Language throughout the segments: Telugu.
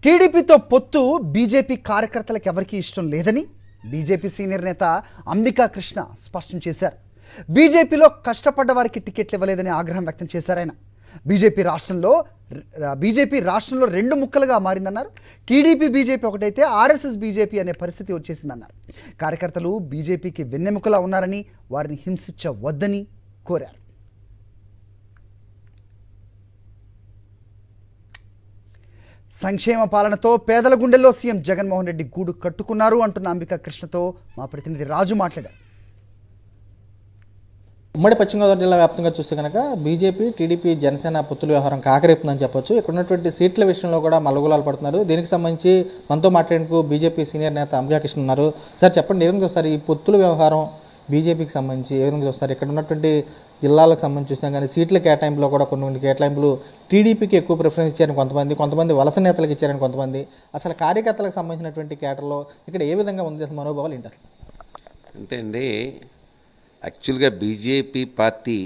టీడీపీతో పొత్తు బీజేపీ కార్యకర్తలకు ఎవరికీ ఇష్టం లేదని బీజేపీ సీనియర్ నేత అంబికా కృష్ణ స్పష్టం చేశారు. బీజేపీలో కష్టపడ్డ వారికి టికెట్లు ఇవ్వలేదని ఆగ్రహం వ్యక్తం చేశారు ఆయన. బీజేపీ రాష్ట్రంలో రెండు ముక్కలుగా మారిందన్నారు. టీడీపీ బీజేపీ ఒకటైతే ఆర్ఎస్ఎస్ బీజేపీ అనే పరిస్థితి వచ్చేసిందన్నారు. కార్యకర్తలు బీజేపీకి వెన్నెముకలా ఉన్నారని వారిని హింసించవద్దని కోరారు. సంక్షేమ పాలనతో పేదల గుండెల్లో సీఎం జగన్మోహన్ రెడ్డి గూడు కట్టుకున్నారు అంటున్న అంబికా కృష్ణతో మా ప్రతినిధి రాజు మాట్లాడారు. ఉమ్మడి పశ్చిమ గోదావరి జిల్లా వ్యాప్తంగా చూస్తే కనుక బీజేపీ టీడీపీ జనసేన పొత్తుల వ్యవహారం కాకరేపుందని చెప్పొచ్చు. ఇక్కడ ఉన్నటువంటి సీట్ల విషయంలో కూడా మల్లగులాలు పడుతున్నారు. దీనికి సంబంధించి మనతో మాట్లాడేందుకు బీజేపీ సీనియర్ నేత అంబికా కృష్ణ ఉన్నారు. సార్ చెప్పండి, ఏ విధంగా చూస్తారు ఈ పొత్తుల వ్యవహారం బీజేపీకి సంబంధించి? ఏ విధంగా చూస్తారు? ఇక్కడ ఉన్నటువంటి జిల్లాలకు సంబంధించి చూసినా కానీ సీట్ల కేటాయింపులో కూడా కొన్ని కేటాయింపులు టీడీపీకి ఎక్కువ ప్రిఫరెన్స్ ఇచ్చారని కొంతమంది వలస నేతలకు ఇచ్చారని కొంతమంది, అసలు కార్యకర్తలకు సంబంధించినటువంటి కేటర్లో ఇక్కడ ఏ విధంగా ఉంది అసలు మనోభావాలు ఏంటి అసలు? అంటే అండి, యాక్చువల్గా బీజేపీ పార్టీ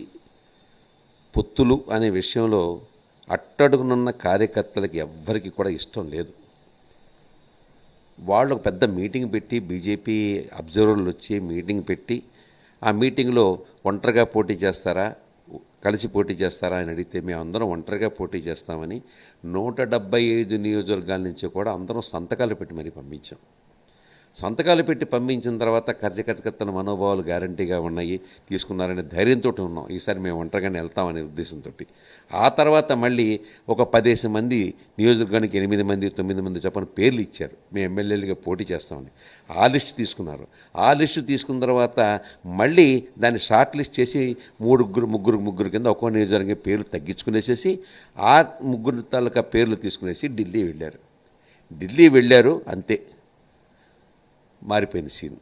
పొత్తులు అనే విషయంలో అట్టడుగునున్న కార్యకర్తలకి ఎవ్వరికి కూడా ఇష్టం లేదు. వాళ్ళు ఒక పెద్ద మీటింగ్ పెట్టి, బీజేపీ అబ్జర్వర్లు వచ్చి మీటింగ్ పెట్టి, ఆ మీటింగ్లో ఒంటరిగా పోటీ చేస్తారా, కలిసి పోటీ చేస్తారా అని అడిగితే మేము అందరం ఒంటరిగా పోటీ చేస్తామని 175 నియోజకవర్గాల నుంచి కూడా అందరం సంతకాలు పెట్టి మరీ పంపించాం. సంతకాలు పెట్టి పంపించిన తర్వాత కార్యకర్తల మనోభావాలు గ్యారంటీగా ఉన్నాయి, తీసుకున్నారనే ధైర్యంతో ఉన్నాం. ఈసారి మేము ఒంటరిగానే వెళ్తామనే ఉద్దేశంతో ఆ తర్వాత మళ్ళీ ఒక 10 మంది నియోజకవర్గానికి 8 మంది 9 మంది చొప్పున పేర్లు ఇచ్చారు, మేము ఎమ్మెల్యేలుగా పోటీ చేస్తామని. ఆ లిస్టు తీసుకున్నారు. ఆ లిస్టు తీసుకున్న తర్వాత మళ్ళీ దాన్ని షార్ట్ లిస్ట్ చేసి ముగ్గురు కింద ఒక్కో నియోజకవర్గం పేర్లు తగ్గించుకునేసేసి ఆ ముగ్గురు తాలూకా పేర్లు తీసుకునేసి ఢిల్లీ వెళ్ళారు. అంతే, మారిపోయిన సీన్.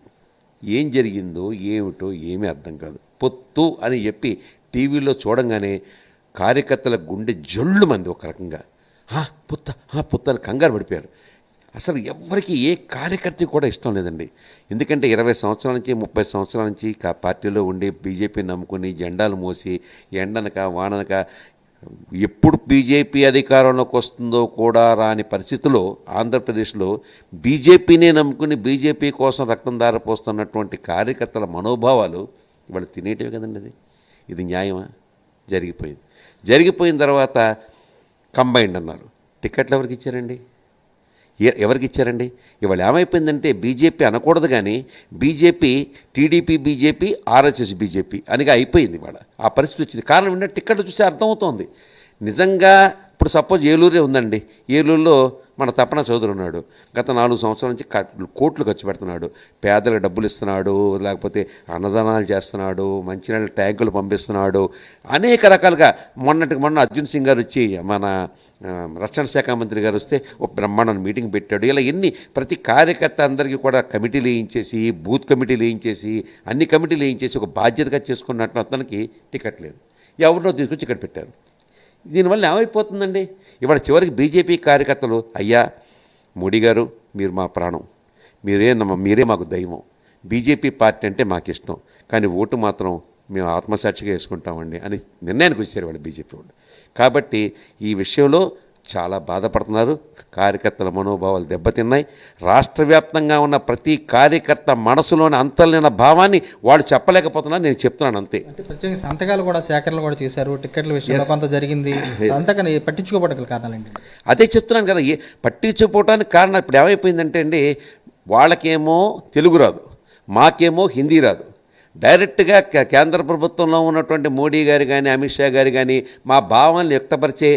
ఏం జరిగిందో ఏమిటో ఏమీ అర్థం కాదు. పొత్తు అని చెప్పి టీవీలో చూడంగానే కార్యకర్తల గుండె జొళ్ళు మంది ఒక రకంగా పొత్తు అని కంగారు పడిపోయారు. అసలు ఎవరికి ఏ కార్యకర్త కూడా ఇష్టం లేదండి. ఎందుకంటే 20 సంవత్సరాల నుంచి 30 సంవత్సరాల నుంచి పార్టీలో ఉండి బీజేపీ నమ్ముకుని జెండాలు మోసి ఎండనక వాననక ఎప్పుడు బీజేపీ అధికారంలోకి వస్తుందో కూడా రాని పరిస్థితిలో ఆంధ్రప్రదేశ్లో బీజేపీనే నమ్ముకుని బీజేపీ కోసం రక్తం దారపోస్తున్నటువంటి కార్యకర్తల మనోభావాలు వాళ్ళు తినేటివి కదండి. ఇది న్యాయమా? జరిగిపోయిన తర్వాత కంబైండ్ అన్నారు. టికెట్లు ఎవరికి ఇచ్చారండి? ఇవాళ ఏమైపోయిందంటే బీజేపీ అనకూడదు కానీ BJP, TDP BJP, RSS BJP అనిగా అయిపోయింది. ఇవాళ ఆ పరిస్థితి వచ్చింది. కారణం ఏంటంటే టికెట్లు చూస్తే అర్థమవుతోంది. నిజంగా ఇప్పుడు సపోజ్ ఏలూరే ఉందండి. ఏలూరులో మన తపన చౌదరి ఉన్నాడు. గత 4 సంవత్సరాల నుంచి కోట్లు ఖర్చు పెడుతున్నాడు. పేదలకు డబ్బులు ఇస్తున్నాడు, లేకపోతే అన్నదానాలు చేస్తున్నాడు, మంచినీళ్ళ ట్యాంకులు పంపిస్తున్నాడు, అనేక రకాలుగా. మొన్న అర్జున్ సింగ్ గారు వచ్చి, మన రక్షణ శాఖ మంత్రి గారు వస్తే ఒక బ్రహ్మాండ మీటింగ్ పెట్టాడు. ఇలా ప్రతి కార్యకర్త అందరికీ కూడా కమిటీలు వేయించేసి, బూత్ కమిటీలు వేయించేసి, అన్ని కమిటీలు వేయించేసి ఒక బాధ్యతగా చేసుకున్నట్టు అతనికి టికెట్ లేదు. ఎవరినో తీసుకొచ్చి ఇక్కడ పెట్టారు. దీనివల్ల ఏమైపోతుందండి? ఇవాళ చివరికి బీజేపీ కార్యకర్తలు, అయ్యా మోడీ గారు మీరు మా ప్రాణం, మీరే మాకు దైవం, బీజేపీ పార్టీ అంటే మాకు ఇష్టం, కానీ ఓటు మాత్రం మేము ఆత్మసాక్షిగా వేసుకుంటామండి అని నిర్ణయానికి వచ్చారు వాళ్ళు బీజేపీ వాళ్ళు. కాబట్టి ఈ విషయంలో చాలా బాధపడుతున్నారు. కార్యకర్తల మనోభావాలు దెబ్బతిన్నాయి. రాష్ట్ర వ్యాప్తంగా ఉన్న ప్రతి కార్యకర్త మనసులోని అంతర్లీన భావాన్ని వాళ్ళు చెప్పలేకపోతున్నారు. నేను చెప్తున్నాను అంతే. అంటే ప్రత్యేకంగా సంతకాలు కూడా సేకరణ కూడా చేశారు. టికెట్ల విషయంలో కొంత జరిగింది. అంతకని పట్టించుకోవడానికి కారణాలేంటి? అదే చెప్తున్నాను కదా, పట్టించుకోవడానికి కారణం ఇప్పుడు ఏమైపోయిందంటే అండి, వాళ్ళకేమో తెలుగు రాదు, మాకేమో హిందీ రాదు. డైరెక్ట్గా కేంద్ర ప్రభుత్వంలో ఉన్నటువంటి మోడీ గారు కానీ, అమిత్ షా గారు కానీ మా భావాలను వ్యక్తపరిచే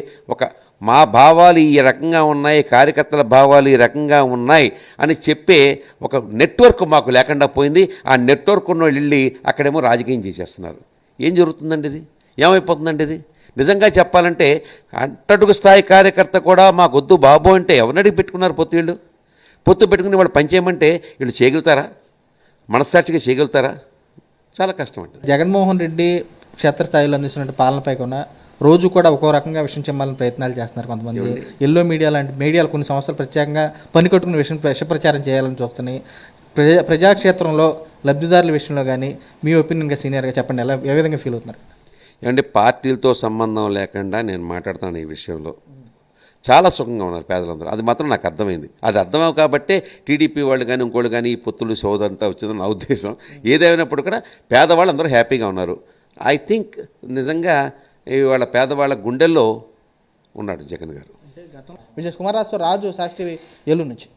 మా భావాలు ఈ రకంగా ఉన్నాయి, కార్యకర్తల భావాలు ఈ రకంగా ఉన్నాయి అని చెప్పే ఒక నెట్వర్క్ మాకు లేకుండా పోయింది. ఆ నెట్వర్క్ ఉన్న వాళ్ళు వెళ్ళి అక్కడేమో రాజకీయం చేసేస్తున్నారు. ఏం జరుగుతుందండి? ఇది ఏమైపోతుందండి? ఇది నిజంగా చెప్పాలంటే అట్టడుగు స్థాయి కార్యకర్త కూడా మాకొద్దు బాబు అంటే ఎవరినడిగి పెట్టుకున్నారు పొత్తు పెట్టుకుని వాళ్ళు పనిచేయమంటే వీళ్ళు చేయగలుగుతారా? మనస్సాక్షిగా చేయగలుగుతారా? చాలా కష్టం అండి. జగన్మోహన్ రెడ్డి క్షేత్రస్థాయిలో అందిస్తున్న పాలనపై కూడా రోజు కూడా ఒక్కో రకంగా విషయం చెప్పాలని ప్రయత్నాలు చేస్తున్నారు కొంతమంది. ఎల్లో మీడియా లాంటి మీడియాలు కొన్ని సంవత్సరాలు ప్రత్యేకంగా పనికట్టుకునే విష ప్రచారం చేయాలని చూస్తున్నాయి. ప్రజాక్షేత్రంలో లబ్ధిదారుల విషయంలో కానీ మీ ఒపీనియన్గా సీనియర్గా చెప్పండి, ఏ విధంగా ఫీల్ అవుతున్నారు? ఏమంటే పార్టీలతో సంబంధం లేకుండా నేను మాట్లాడుతాను ఈ విషయంలో. చాలా సుఖంగా ఉన్నారు పేదలందరూ. అది మాత్రం నాకు అర్థమైంది. అది అర్థమవు కాబట్టే టీడీపీ వాళ్ళు కానీ ఇంకోళ్ళు కానీ ఈ పొత్తులు సోదంతా వచ్చిందని నా ఉద్దేశం. ఏదేమైనప్పుడు కూడా పేదవాళ్ళు అందరూ హ్యాపీగా ఉన్నారు. ఐ థింక్ నిజంగా ఇవాళ పేదవాళ్ళ గుండెల్లో ఉన్నాడు జగన్ గారు. విజయ్ కుమార్ రాజు సాక్షి ఏలూరు నుంచి.